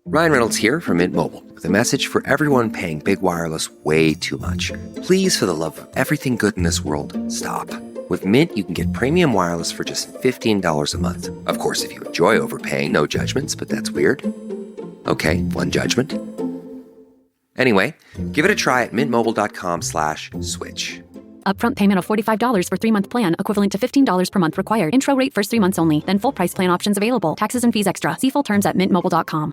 Ryan Reynolds here from Mint Mobile with a message for everyone paying big wireless way too much. Please, for the love of everything good in this world, stop. With Mint, you can get premium wireless for just $15 a month. Of course, if you enjoy overpaying, no judgments, but that's weird. Okay, one judgment. Anyway, give it a try at mintmobile.com/switch. Upfront payment of $45 for 3-month plan, equivalent to $15 per month required. Intro rate first 3 months only, then full price plan options available. Taxes and fees extra. See full terms at mintmobile.com.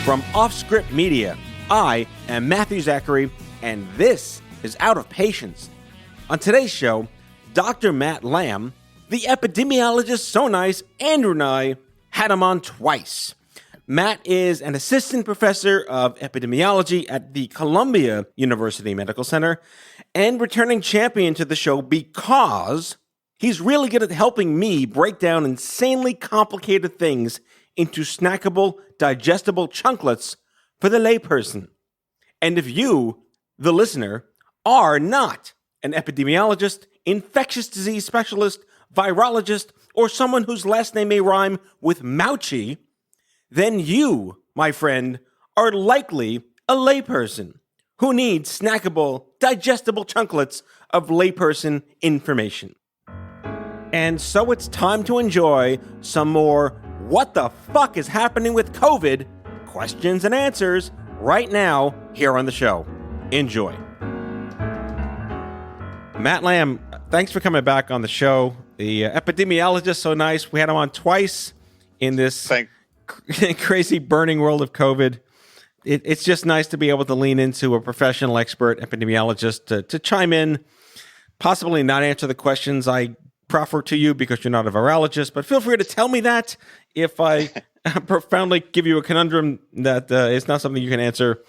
From Offscript Media, I am Matthew Zachary, and this is Out of Patience. On today's show, Dr. Matt Lamb, the epidemiologist so nice, Andrew and I had him on twice. Matt is an assistant professor of epidemiology at the Columbia University Medical Center and returning champion to the show because he's really good at helping me break down insanely complicated things into snackable, digestible chunklets for the layperson. And if you, the listener, are not an epidemiologist, infectious disease specialist, virologist, or someone whose last name may rhyme with Mouchy, then you, my friend, are likely a layperson who needs snackable, digestible chunklets of layperson information. And so it's time to enjoy some more what the fuck is happening with COVID questions and answers right now here on the show. Enjoy. Matt Lamb, thanks for coming back on the show. The epidemiologist, so nice. We had him on twice in this crazy burning world of COVID. It's just nice to be able to lean into a professional expert epidemiologist to chime in, possibly not answer the questions I proffer to you because you're not a virologist, but feel free to tell me that if I profoundly give you a conundrum that is not something you can answer.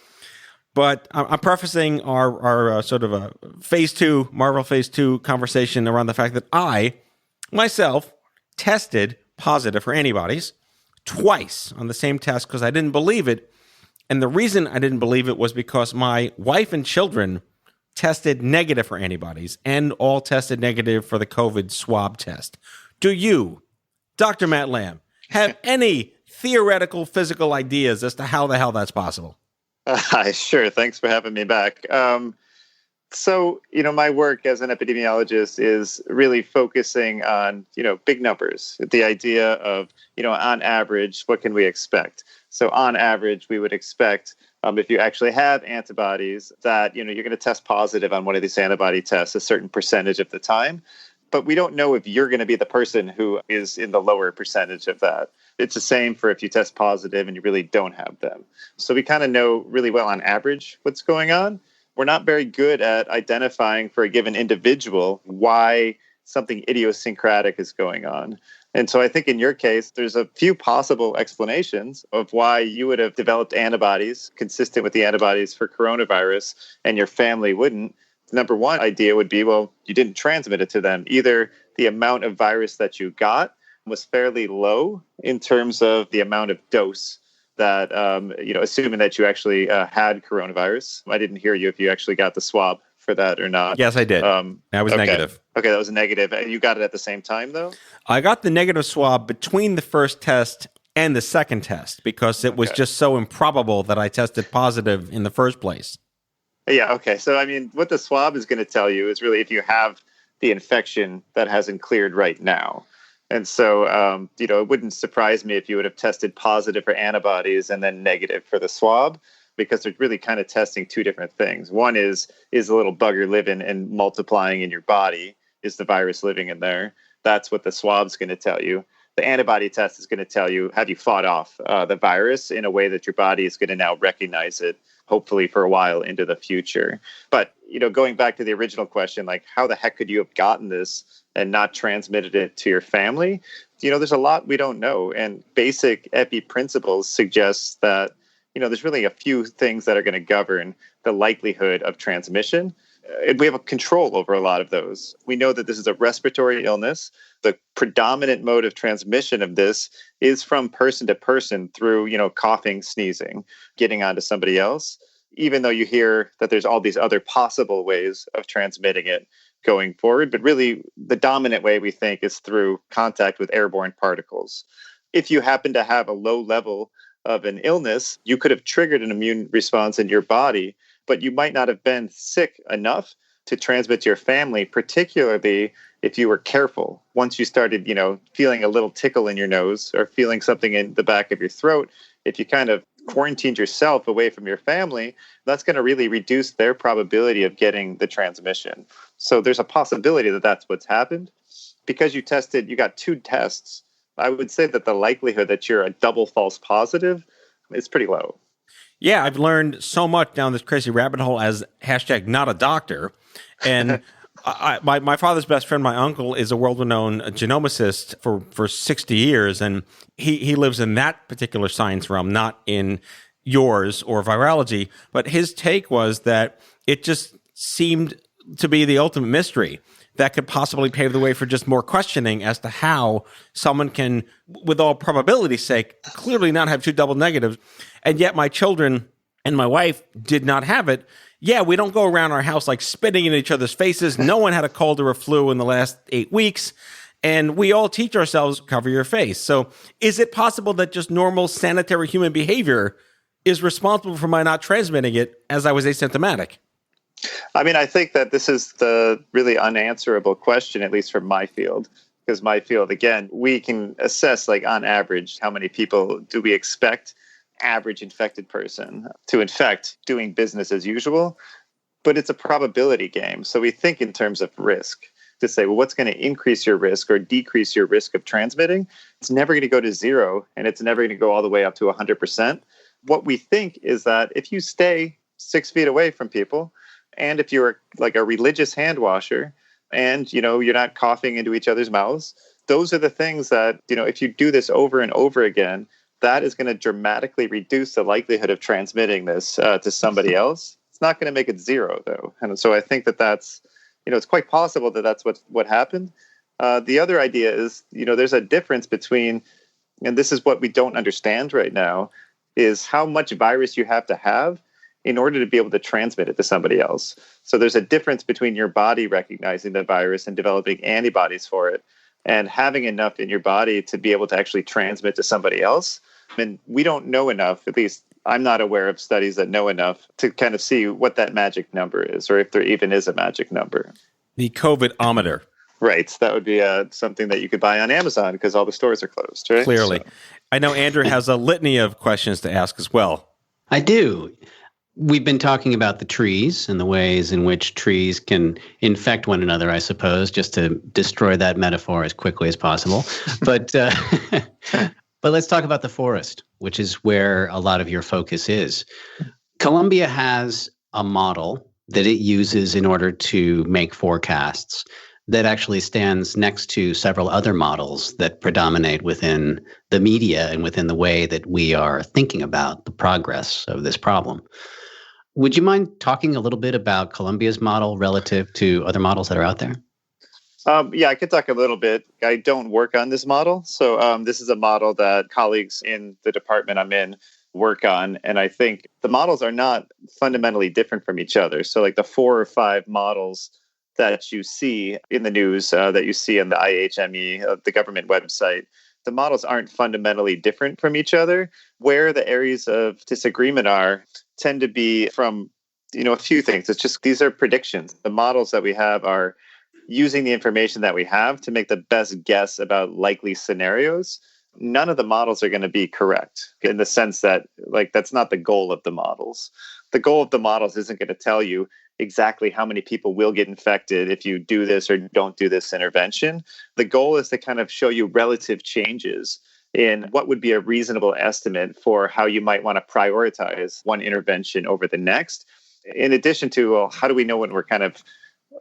But I'm prefacing our sort of a phase 2, Marvel phase 2 conversation around the fact that I, myself, tested positive for antibodies twice on the same test because I didn't believe it. And the reason I didn't believe it was because my wife and children tested negative for antibodies and all tested negative for the COVID swab test. Do you, Dr. Matt Lamb, have any theoretical physical ideas as to how the hell that's possible? Sure. Thanks for having me back. So, my work as an epidemiologist is really focusing on, big numbers. The idea of, on average, what can we expect? So on average, we would expect if you actually have antibodies that, you're going to test positive on one of these antibody tests a certain percentage of the time. But we don't know if you're going to be the person who is in the lower percentage of that. It's the same for if you test positive and you really don't have them. So we kind of know really well on average what's going on. We're not very good at identifying for a given individual why something idiosyncratic is going on. And so I think in your case, there's a few possible explanations of why you would have developed antibodies consistent with the antibodies for coronavirus and your family wouldn't. The number one idea would be, well, you didn't transmit it to them. Either the amount of virus that you got was fairly low in terms of the amount of dose that, assuming that you actually had coronavirus. I didn't hear you if you actually got the swab for that or not. Yes, I did. That was negative. Okay, that was a negative. You got it at the same time, though? I got the negative swab between the first test and the second test because it was just so improbable that I tested positive in the first place. Yeah, okay. So, what the swab is going to tell you is really if you have the infection that hasn't cleared right now. And so, it wouldn't surprise me if you would have tested positive for antibodies and then negative for the swab, because they're really kind of testing two different things. One is a little bugger living and multiplying in your body? Is the virus living in there? That's what the swab's going to tell you. The antibody test is going to tell you, have you fought off the virus in a way that your body is going to now recognize it, hopefully for a while into the future. But, going back to the original question, like how the heck could you have gotten this and not transmitted it to your family? There's a lot we don't know. And basic epi principles suggest that, there's really a few things that are going to govern the likelihood of transmission. And we have a control over a lot of those. We know that this is a respiratory illness. The predominant mode of transmission of this is from person to person through, coughing, sneezing, getting onto somebody else. even though you hear that there's all these other possible ways of transmitting it going forward. But really, the dominant way we think is through contact with airborne particles. If you happen to have a low level of an illness, you could have triggered an immune response in your body, but you might not have been sick enough to transmit to your family, particularly if you were careful. Once you started, feeling a little tickle in your nose or feeling something in the back of your throat, if you kind of quarantined yourself away from your family, that's going to really reduce their probability of getting the transmission. So there's a possibility that that's what's happened. Because you got 2 tests, I would say that the likelihood that you're a double false positive is pretty low. Yeah, I've learned so much down this crazy rabbit hole as #not a doctor. And my father's best friend, my uncle, is a world-renowned genomicist for 60 years. And he lives in that particular science realm, not in yours or virology. But his take was that it just seemed to be the ultimate mystery that could possibly pave the way for just more questioning as to how someone can, with all probability's sake, clearly not have 2 double negatives. And yet my children and my wife did not have it. Yeah, we don't go around our house like spitting in each other's faces. No one had a cold or a flu in the last 8 weeks. And we all teach ourselves, cover your face. So is it possible that just normal sanitary human behavior is responsible for my not transmitting it as I was asymptomatic? I mean, I think that this is the really unanswerable question, at least from my field. Because my field, again, we can assess, like, on average, how many people do we expect average infected person to infect doing business as usual. But it's a probability game. So we think in terms of risk to say, well, what's going to increase your risk or decrease your risk of transmitting? It's never going to go to 0, and it's never going to go all the way up to 100%. What we think is that if you stay 6 feet away from people, and if you're like a religious hand washer and, you're not coughing into each other's mouths, those are the things that, if you do this over and over again, that is going to dramatically reduce the likelihood of transmitting this to somebody else. It's not going to make it 0, though. And so I think that's, it's quite possible that that's what happened. The other idea is, there's a difference between, and this is what we don't understand right now, is how much virus you have to have in order to be able to transmit it to somebody else. So there's a difference between your body recognizing the virus and developing antibodies for it and having enough in your body to be able to actually transmit to somebody else. And we don't know enough, at least I'm not aware of studies that know enough to kind of see what that magic number is, or if there even is a magic number. The COVID-ometer. Right. That would be something that you could buy on Amazon because all the stores are closed, right? Clearly. So. I know Andrew has a litany of questions to ask as well. I do. We've been talking about the trees and the ways in which trees can infect one another, I suppose, just to destroy that metaphor as quickly as possible. But but let's talk about the forest, which is where a lot of your focus is. Columbia has a model that it uses in order to make forecasts that actually stands next to several other models that predominate within the media and within the way that we are thinking about the progress of this problem. Would you mind talking a little bit about Columbia's model relative to other models that are out there? Yeah, I could talk a little bit. I don't work on this model. So this is a model that colleagues in the department I'm in work on. And I think the models are not fundamentally different from each other. So like the 4 or 5 models that you see in the news, that you see on the IHME, the government website, the models aren't fundamentally different from each other. Where the areas of disagreement tend to be from, a few things. It's just, these are predictions. The models that we have are using the information that we have to make the best guess about likely scenarios. None of the models are going to be correct in the sense that, like, that's not the goal of the models. The goal of the models isn't going to tell you exactly how many people will get infected if you do this or don't do this intervention. The goal is to kind of show you relative changes in what would be a reasonable estimate for how you might want to prioritize one intervention over the next. In addition to, well, how do we know when we're kind of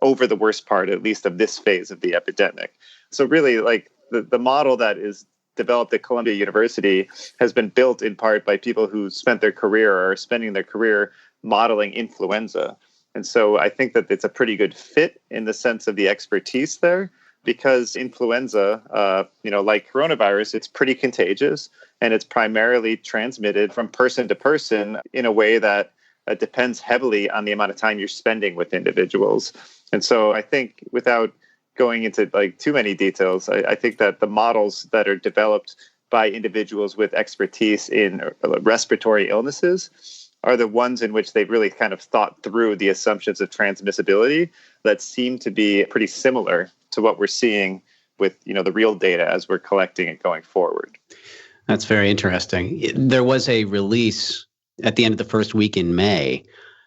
over the worst part, at least of this phase of the epidemic? So really, like, the model that is developed at Columbia University has been built in part by people who spent their career or are spending their career modeling influenza. And so I think that it's a pretty good fit in the sense of the expertise there, because influenza, like coronavirus, it's pretty contagious and it's primarily transmitted from person to person in a way that depends heavily on the amount of time you're spending with individuals. And so I think, without going into like too many details, I think that the models that are developed by individuals with expertise in respiratory illnesses are the ones in which they've really kind of thought through the assumptions of transmissibility that seem to be pretty similar to what we're seeing with, the real data as we're collecting it going forward. That's very interesting. There was a release at the end of the first week in May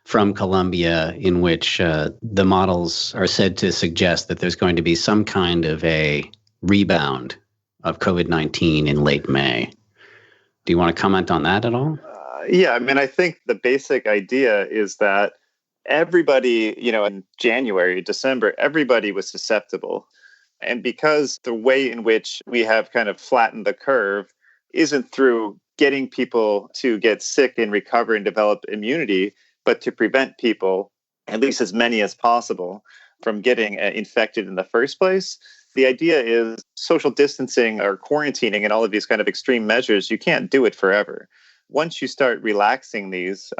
from Columbia in which the models are said to suggest that there's going to be some kind of a rebound of COVID-19 in late May. Do you want to comment on that at all? Yeah, I mean, I think the basic idea is that everybody, in January, December, everybody was susceptible. And because the way in which we have kind of flattened the curve isn't through getting people to get sick and recover and develop immunity, but to prevent people, at least as many as possible, from getting infected in the first place. The idea is social distancing or quarantining and all of these kind of extreme measures, you can't do it forever. Once you start relaxing these,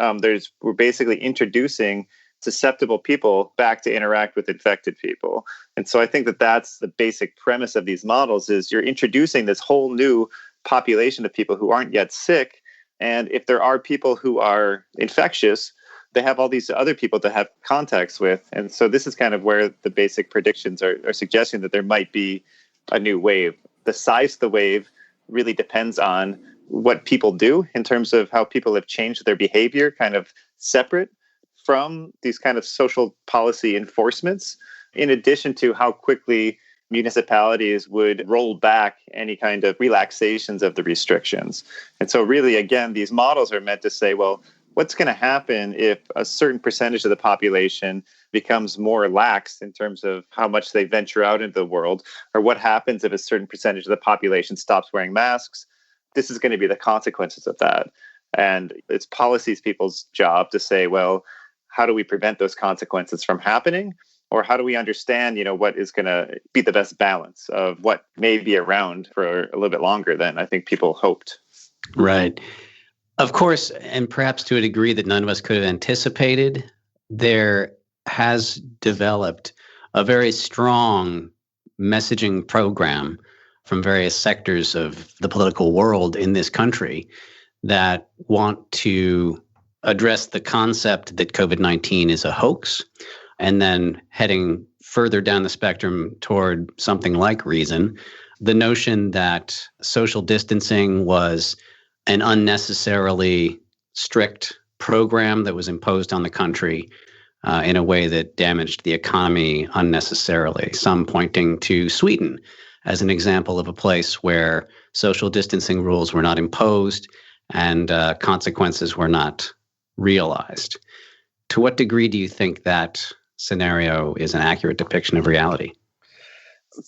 we're basically introducing susceptible people back to interact with infected people. And so I think that that's the basic premise of these models, is you're introducing this whole new population of people who aren't yet sick. And if there are people who are infectious, they have all these other people to have contacts with. And so this is kind of where the basic predictions are suggesting that there might be a new wave. The size of the wave really depends on what people do in terms of how people have changed their behavior, kind of separate from these kind of social policy enforcements, in addition to how quickly municipalities would roll back any kind of relaxations of the restrictions. And so really, again, these models are meant to say, well, what's going to happen if a certain percentage of the population becomes more lax in terms of how much they venture out into the world? Or what happens if a certain percentage of the population stops wearing masks? This is going to be the consequences of that. And it's policies people's job to say, well, how do we prevent those consequences from happening? Or how do we understand, what is going to be the best balance of what may be around for a little bit longer than I think people hoped? Right. Of course, and perhaps to a degree that none of us could have anticipated, there has developed a very strong messaging program from various sectors of the political world in this country that want to address the concept that COVID-19 is a hoax, and then heading further down the spectrum toward something like reason, the notion that social distancing was an unnecessarily strict program that was imposed on the country in a way that damaged the economy unnecessarily, some pointing to Sweden as an example of a place where social distancing rules were not imposed and consequences were not realized. To what degree do you think that scenario is an accurate depiction of reality?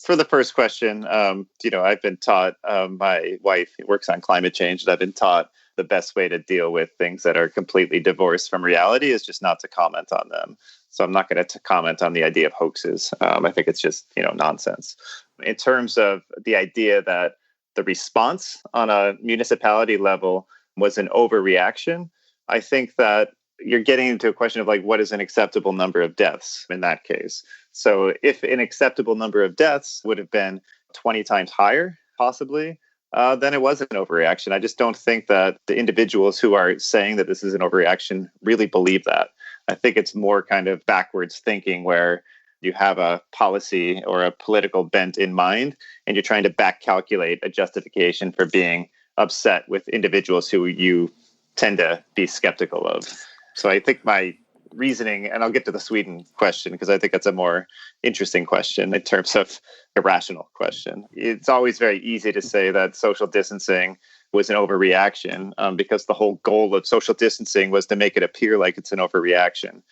For the first question, I've been taught, my wife works on climate change, and I've been taught the best way to deal with things that are completely divorced from reality is just not to comment on them. So I'm not going to comment on the idea of hoaxes. I think it's just, nonsense. In terms of the idea that the response on a municipality level was an overreaction, I think that you're getting into a question of what is an acceptable number of deaths in that case. So if an acceptable number of deaths would have been 20 times higher, possibly, then it was an overreaction. I just don't think that the individuals who are saying that this is an overreaction really believe that. I think it's more kind of backwards thinking where you have a policy or a political bent in mind, and you're trying to back calculate a justification for being upset with individuals who you tend to be skeptical of. So I think my reasoning, and I'll get to the Sweden question because I think it's a more interesting question in terms of a rational question. It's always very easy to say that social distancing was an overreaction because the whole goal of social distancing was to make it appear like it's an overreaction.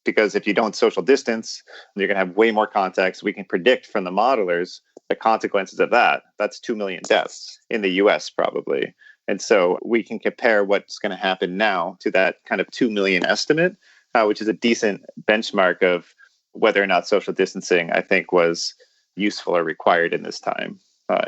Because if you don't social distance, you're going to have way more contacts. We can predict from the modelers the consequences of that. That's 2 million deaths in the US probably. And so we can compare what's going to happen now to that kind of 2 million estimate, which is a decent benchmark of whether or not social distancing, I think, was useful or required in this time.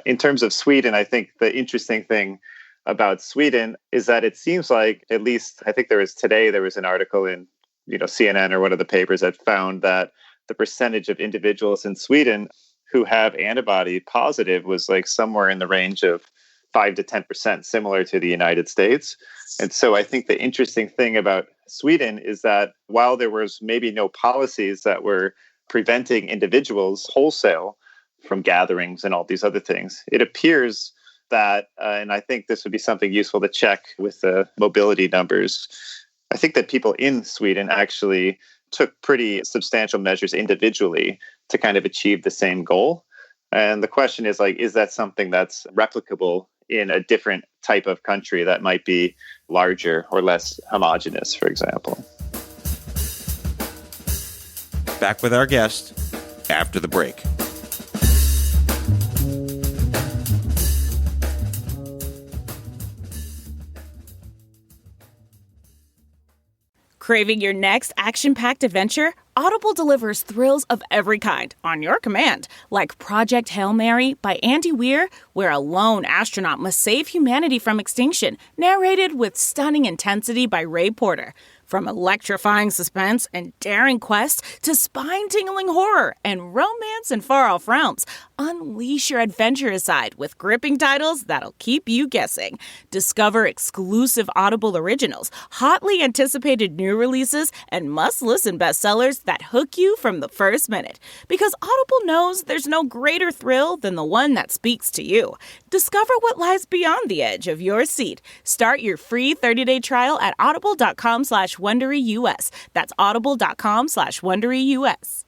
In terms of Sweden, I think the interesting thing about Sweden is that it seems like, at least I think there was an article in CNN or one of the papers that found that the percentage of individuals in Sweden who have antibody positive was like somewhere in the range of 5 to 10%, similar to the United States. And so I think the interesting thing about Sweden is that while there was maybe no policies that were preventing individuals wholesale from gatherings and all these other things, it appears that, and I think this would be something useful to check with the mobility numbers, I think that people in Sweden actually took pretty substantial measures individually to kind of achieve the same goal. And the question is, like, is that something that's replicable in a different type of country that might be larger or less homogenous, for example? Back with our guest after the break. Craving your next action-packed adventure? Audible delivers thrills of every kind on your command, like Project Hail Mary by Andy Weir, where a lone astronaut must save humanity from extinction, narrated with stunning intensity by Ray Porter. From electrifying suspense and daring quest to spine-tingling horror and romance in far-off realms, unleash your adventurous side with gripping titles that'll keep you guessing. Discover exclusive Audible originals, hotly anticipated new releases, and must-listen bestsellers that hook you from the first minute. Because Audible knows there's no greater thrill than the one that speaks to you. Discover what lies beyond the edge of your seat. Start your free 30-day trial at audible.com/WonderyUS. That's audible.com/WonderyUS.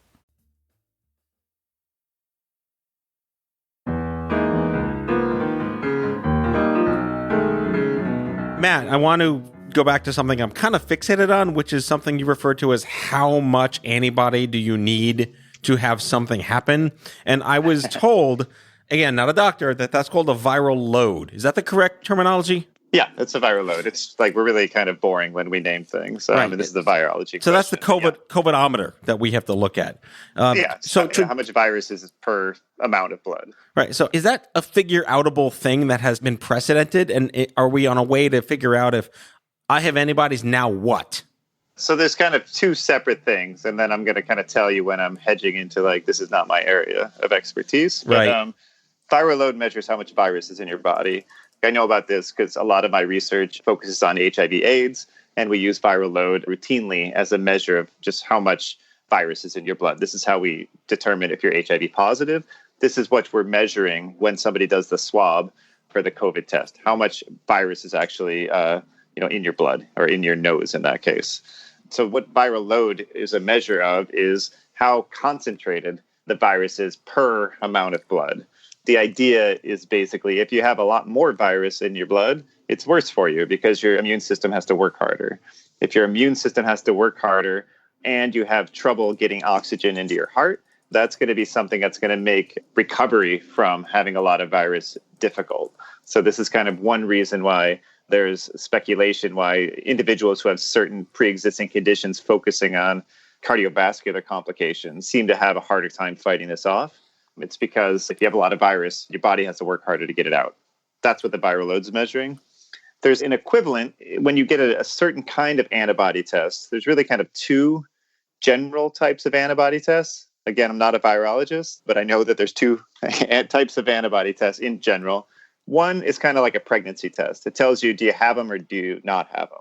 Matt, I want to go back to something I'm kind of fixated on, which is something you refer to as how much antibody do you need to have something happen? And I was told, again, not a doctor, that that's called a viral load. Is that the correct terminology? Yeah, it's a viral load. It's like we're really kind of boring when we name things. Right. And this is the virology. So that's the question. COVIDometer that we have to look at. So how much virus is per amount of blood? Right. So is that a figure-outable thing that has been precedented? And are we on a way to figure out if I have antibodies, now what? So there's kind of two separate things. And then I'm going to kind of tell you when I'm hedging into like, this is not my area of expertise. But Right. Viral load measures how much virus is in your body. I know about this because a lot of my research focuses on HIV/AIDS, and we use viral load routinely as a measure of just how much virus is in your blood. This is how we determine if you're HIV positive. This is what we're measuring when somebody does the swab for the COVID test. How much virus is actually in your blood, or in your nose in that case. So what viral load is a measure of is how concentrated the virus is per amount of blood. The idea is basically if you have a lot more virus in your blood, it's worse for you because your immune system has to work harder. If your immune system has to work harder and you have trouble getting oxygen into your heart, that's going to be something that's going to make recovery from having a lot of virus difficult. So this is kind of one reason why there's speculation why individuals who have certain pre-existing conditions focusing on cardiovascular complications seem to have a harder time fighting this off. It's because if you have a lot of virus, your body has to work harder to get it out. That's what the viral load is measuring. There's an equivalent when you get a certain kind of antibody test. There's really kind of two general types of antibody tests. Again, I'm not a virologist, but I know that there's two types of antibody tests in general. One is kind of like a pregnancy test. It tells you, do you have them or do you not have them?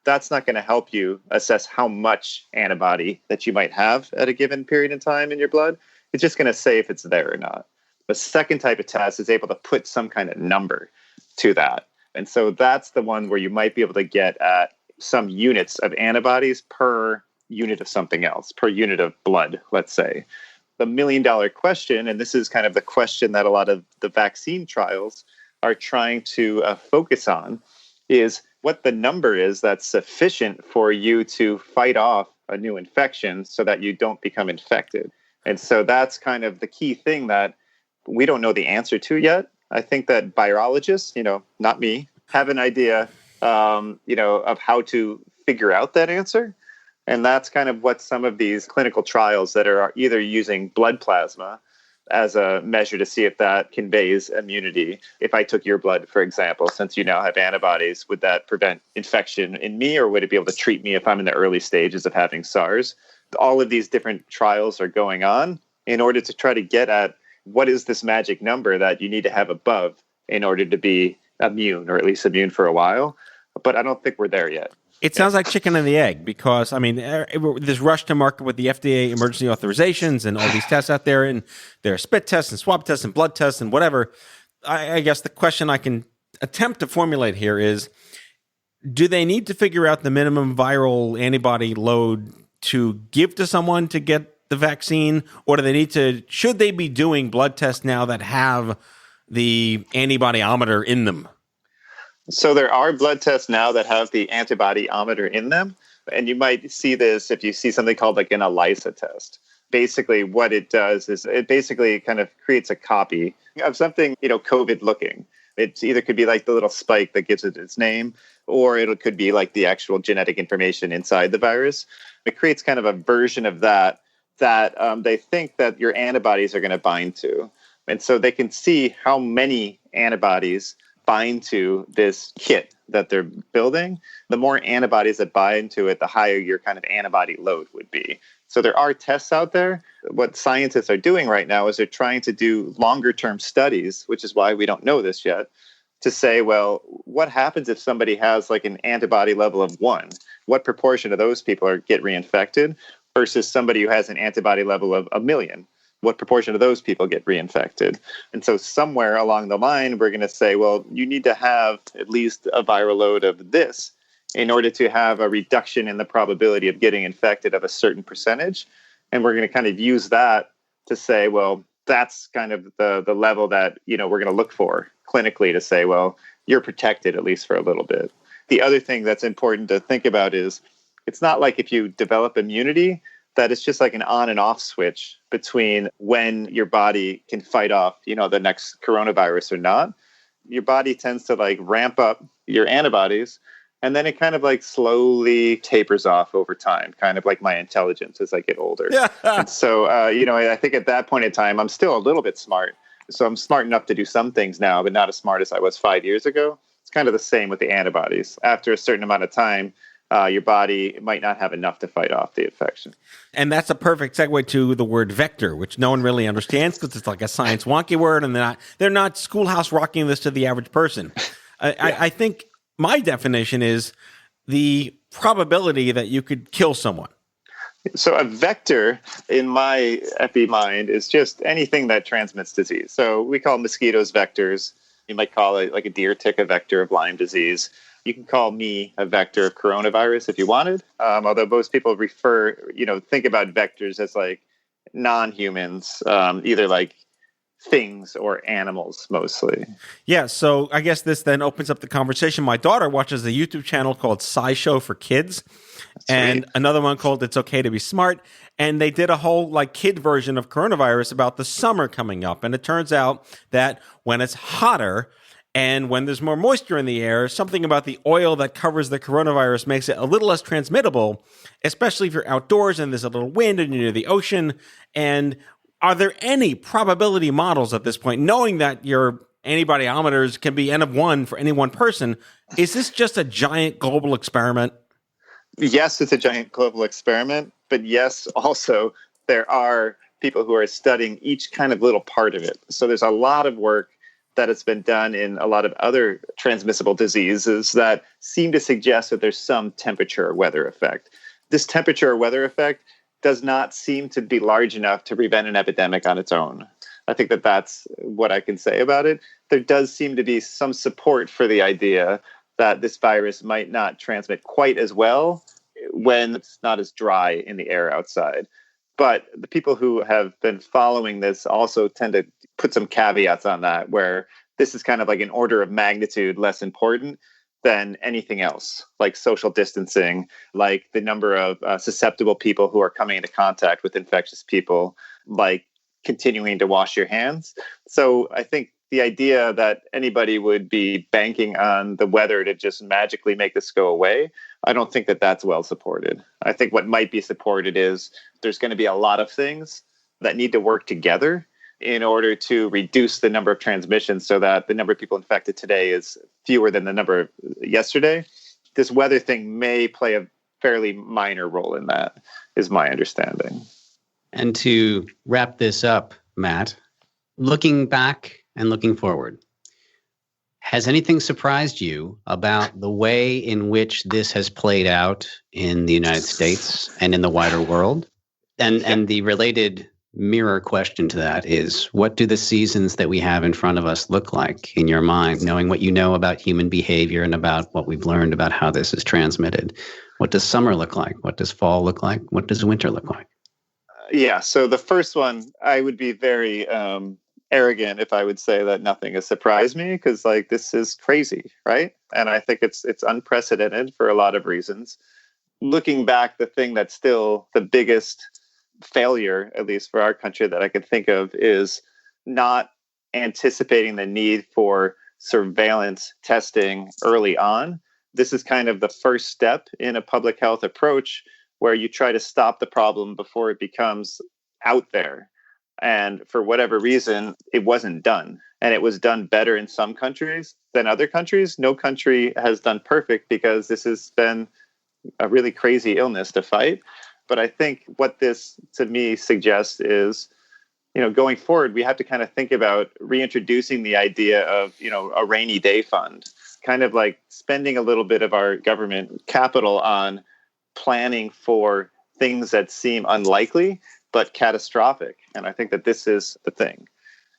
That's not going to help you assess how much antibody that you might have at a given period in time in your blood. It's just going to say if it's there or not. The second type of test is able to put some kind of number to that. And so that's the one where you might be able to get at some units of antibodies per unit of something else, per unit of blood, let's say. The million-dollar question, and this is kind of the question that a lot of the vaccine trials are trying to focus on, is what the number is that's sufficient for you to fight off a new infection so that you don't become infected. And so that's kind of the key thing that we don't know the answer to yet. I think that virologists, not me, have an idea, of how to figure out that answer. And that's kind of what some of these clinical trials that are either using blood plasma as a measure to see if that conveys immunity. If I took your blood, for example, since you now have antibodies, would that prevent infection in me, or would it be able to treat me if I'm in the early stages of having SARS? All of these different trials are going on in order to try to get at what is this magic number that you need to have above in order to be immune, or at least immune for a while. But I don't think we're there yet. It sounds like chicken and the egg, because, I mean, this rush to market with the FDA emergency authorizations and all these tests out there, and there are spit tests and swab tests and blood tests and whatever. I guess the question I can attempt to formulate here is, do they need to figure out the minimum viral antibody load to give to someone to get the vaccine, or do they need to, should they be doing blood tests now that have the antibodyometer in them? So there are blood tests now that have the antibodyometer in them. And you might see this if you see something called like an ELISA test. Basically, what it does is it basically kind of creates a copy of something, COVID looking. It either could be like the little spike that gives it its name, or it could be like the actual genetic information inside the virus. It creates kind of a version of that they think that your antibodies are going to bind to. And so they can see how many antibodies bind to this kit that they're building. The more antibodies that bind to it, the higher your kind of antibody load would be. So there are tests out there. What scientists are doing right now is they're trying to do longer term studies, which is why we don't know this yet, to say, well, what happens if somebody has like an antibody level of 1? What proportion of those people get reinfected versus somebody who has an antibody level of 1 million? What proportion of those people get reinfected? And so somewhere along the line, we're going to say, well, you need to have at least a viral load of this in order to have a reduction in the probability of getting infected of a certain percentage. And we're going to kind of use that to say, well, that's kind of the level that, we're going to look for clinically to say, well, you're protected at least for a little bit. The other thing that's important to think about is it's not like if you develop immunity, that it's just like an on and off switch between when your body can fight off, the next coronavirus or not. Your body tends to like ramp up your antibodies, and then it kind of like slowly tapers off over time, kind of like my intelligence as I get older. Yeah. And so, I think at that point in time, I'm still a little bit smart. So I'm smart enough to do some things now, but not as smart as I was 5 years ago. It's kind of the same with the antibodies. After a certain amount of time, your body might not have enough to fight off the infection. And that's a perfect segue to the word vector, which no one really understands because it's like a science wonky word, and they're not schoolhouse rocking this to the average person. I think my definition is the probability that you could kill someone. So a vector in my epi mind is just anything that transmits disease. So we call mosquitoes vectors. You might call it like a deer tick a vector of Lyme disease. You can call me a vector of coronavirus if you wanted. Although most people think about vectors as like non-humans, either like things or animals mostly. Yeah, so I guess this then opens up the conversation. My daughter watches a YouTube channel called SciShow for Kids. And another one called It's Okay to Be Smart. And they did a whole like kid version of coronavirus about the summer coming up. And it turns out that when it's hotter and when there's more moisture in the air, something about the oil that covers the coronavirus makes it a little less transmittable, especially if you're outdoors and there's a little wind and you're near the ocean. And are there any probability models at this point, knowing that your antibodyometers can be N of 1 for any one person? Is this just a giant global experiment? Yes, it's a giant global experiment. But yes, also, there are people who are studying each kind of little part of it. So there's a lot of work that has been done in a lot of other transmissible diseases that seem to suggest that there's some temperature or weather effect. This temperature or weather effect does not seem to be large enough to prevent an epidemic on its own. I think that that's what I can say about it. There does seem to be some support for the idea that this virus might not transmit quite as well when it's not as dry in the air outside. But the people who have been following this also tend to put some caveats on that, where this is kind of like an order of magnitude less important than anything else, like social distancing, like the number of susceptible people who are coming into contact with infectious people, like continuing to wash your hands. So I think the idea that anybody would be banking on the weather to just magically make this go away, I don't think that that's well supported. I think what might be supported is there's going to be a lot of things that need to work together in order to reduce the number of transmissions so that the number of people infected today is fewer than the number yesterday. This weather thing may play a fairly minor role in that, is my understanding. And to wrap this up, Matt, looking back and looking forward, has anything surprised you about the way in which this has played out in the United States and in the wider world? And the related mirror question to that is, what do the seasons that we have in front of us look like in your mind, knowing what you know about human behavior and about what we've learned about how this is transmitted? What does summer look like? What does fall look like? What does winter look like? So the first one, I would be very arrogant if I would say that nothing has surprised me, because this is crazy, right? And I think it's unprecedented for a lot of reasons. Looking back, the thing that's still the biggest failure, at least for our country, that I could think of is not anticipating the need for surveillance testing early on. This is kind of the first step in a public health approach where you try to stop the problem before it becomes out there. And for whatever reason, it wasn't done. And it was done better in some countries than other countries. No country has done perfect because this has been a really crazy illness to fight. But I think what this, to me, suggests is, going forward, we have to kind of think about reintroducing the idea of, a rainy day fund, kind of like spending a little bit of our government capital on planning for things that seem unlikely but catastrophic. And I think that this is the thing.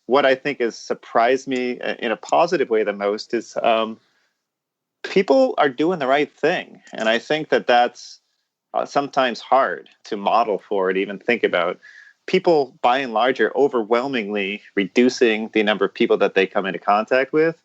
What I think has surprised me in a positive way the most is people are doing the right thing. And I think that that's sometimes hard to model for, to even think about. People, by and large, are overwhelmingly reducing the number of people that they come into contact with,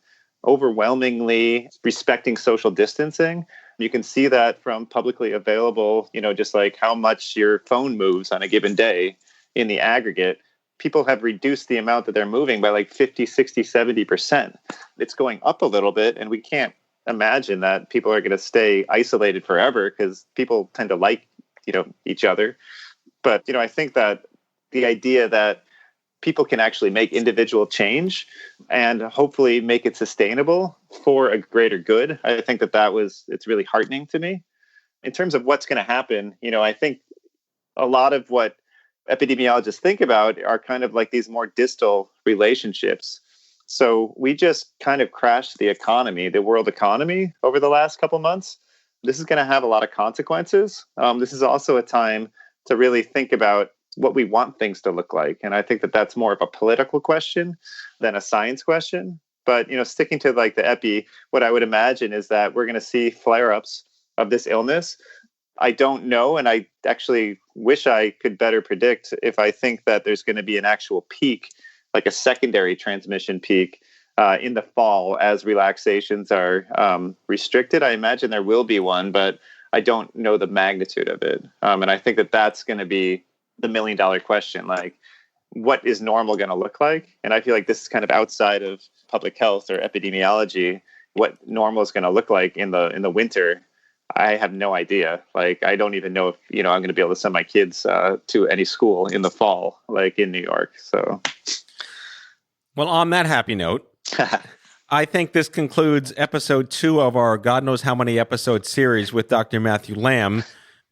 overwhelmingly respecting social distancing. You can see that from publicly available, just like how much your phone moves on a given day in the aggregate. People have reduced the amount that they're moving by 50, 60, 70%. It's going up a little bit, and we can't imagine that people are going to stay isolated forever because people tend to like, each other. But, I think that the idea that people can actually make individual change and hopefully make it sustainable for a greater good, I think it's really heartening to me. In terms of what's going to happen, I think a lot of what epidemiologists think about are kind of like these more distal relationships. So we just kind of crashed the economy, the world economy, over the last couple months. This is going to have a lot of consequences. This is also a time to really think about what we want things to look like. And I think that that's more of a political question than a science question. But, sticking to the epi, what I would imagine is that we're going to see flare-ups of this illness. I don't know, and I actually wish I could better predict if I think that there's going to be an actual peak, like a secondary transmission peak in the fall as relaxations are restricted. I imagine there will be one, but I don't know the magnitude of it. And I think that that's going to be the $1 million question, what is normal going to look like? And I feel like this is kind of outside of public health or epidemiology. What normal is going to look like in the winter, I have no idea. I don't even know if, I'm going to be able to send my kids to any school in the fall, in New York. So, well, on that happy note, I think this concludes episode 2 of our God knows how many episode series with Dr. Matthew Lamb,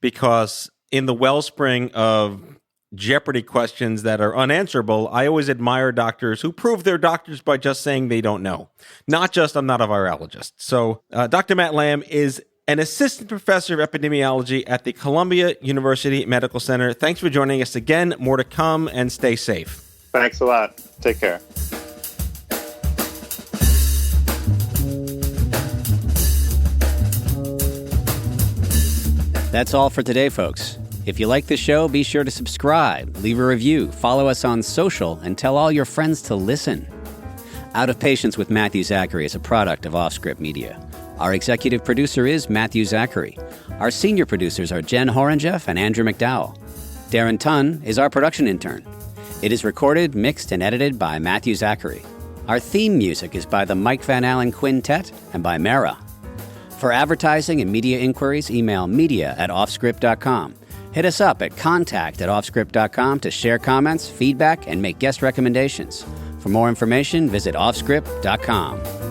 because in the wellspring of Jeopardy questions that are unanswerable, I always admire doctors who prove they're doctors by just saying they don't know. Not just, I'm not a virologist. So Dr. Matt Lamb is an assistant professor of epidemiology at the Columbia University Medical Center. Thanks for joining us again. More to come, and stay safe. Thanks a lot. Take care. That's all for today, folks. If you like the show, be sure to subscribe, leave a review, follow us on social, and tell all your friends to listen. Out of Patience with Matthew Zachary is a product of Offscript Media. Our executive producer is Matthew Zachary. Our senior producers are Jen Horangeff and Andrew McDowell. Darren Tunn is our production intern. It is recorded, mixed, and edited by Matthew Zachary. Our theme music is by the Mike Van Allen Quintet and by Mara. For advertising and media inquiries, email media@offscript.com. Hit us up at contact@offscript.com to share comments, feedback, and make guest recommendations. For more information, visit offscript.com.